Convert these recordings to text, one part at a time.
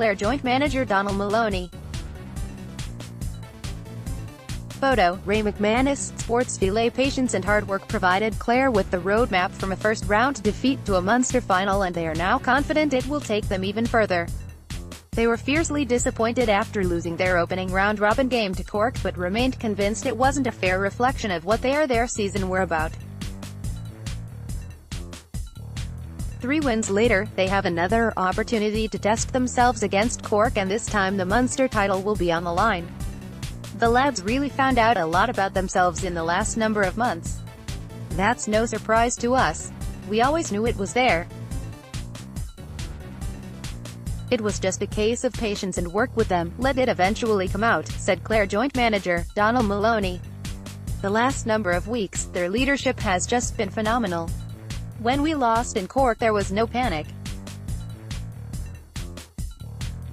Clare joint manager Donal Moloney. Photo, Ray McManus. Sportsfile Patience and hard work provided Clare with the roadmap from a first-round defeat to a Munster final, and they are now confident it will take them even further. They were fiercely disappointed after losing their opening round-robin game to Cork, but remained convinced it wasn't a fair reflection of what their season were about. 3 wins later, they have another opportunity to test themselves against Cork, and this time the Munster title will be on the line. The lads really found out a lot about themselves in the last number of months. That's no surprise to us. We always knew it was there. It was just a case of patience and work with them, let it eventually come out, said Clare joint manager Donal Moloney. The last number of weeks, their leadership has just been phenomenal. When we lost in Cork there was no panic.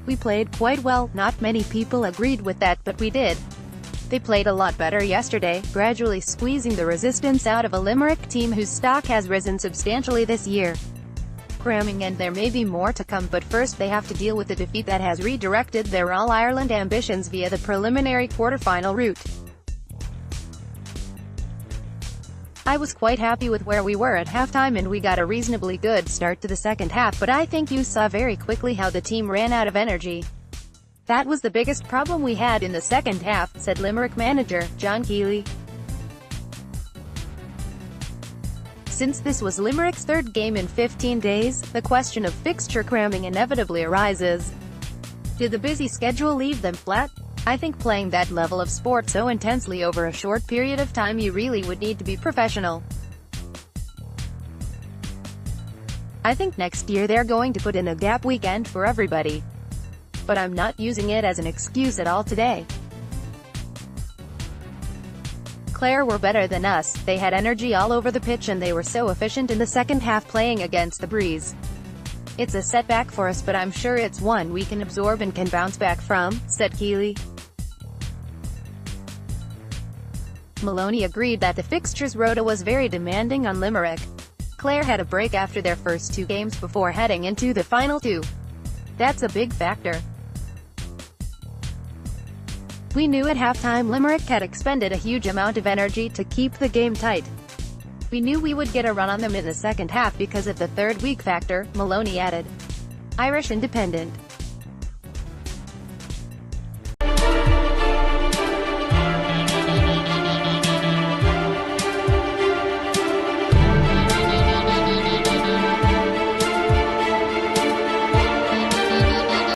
We played quite well, not many people agreed with that, but we did. They played a lot better yesterday, gradually squeezing the resistance out of a Limerick team whose stock has risen substantially this year. Cramming, and there may be more to come, but first they have to deal with a defeat that has redirected their All-Ireland ambitions via the preliminary quarter-final route. I was quite happy with where we were at halftime, and we got a reasonably good start to the second half, but I think you saw very quickly how the team ran out of energy. That was the biggest problem we had in the second half, said Limerick manager John Keeley. Since this was Limerick's third game in 15 days, the question of fixture cramming inevitably arises. Did the busy schedule leave them flat? I think playing that level of sport so intensely over a short period of time, you really would need to be professional. I think next year they're going to put in a gap weekend for everybody. But I'm not using it as an excuse at all today. Clare were better than us, they had energy all over the pitch, and they were so efficient in the second half playing against the breeze. It's a setback for us, but I'm sure it's one we can absorb and can bounce back from, said Keeley. Moloney agreed that the fixtures rota was very demanding on Limerick. Clare had a break after their first 2 games before heading into the final 2. That's a big factor. We knew at halftime Limerick had expended a huge amount of energy to keep the game tight. We knew we would get a run on them in the second half because of the third week factor, Moloney added. Irish Independent.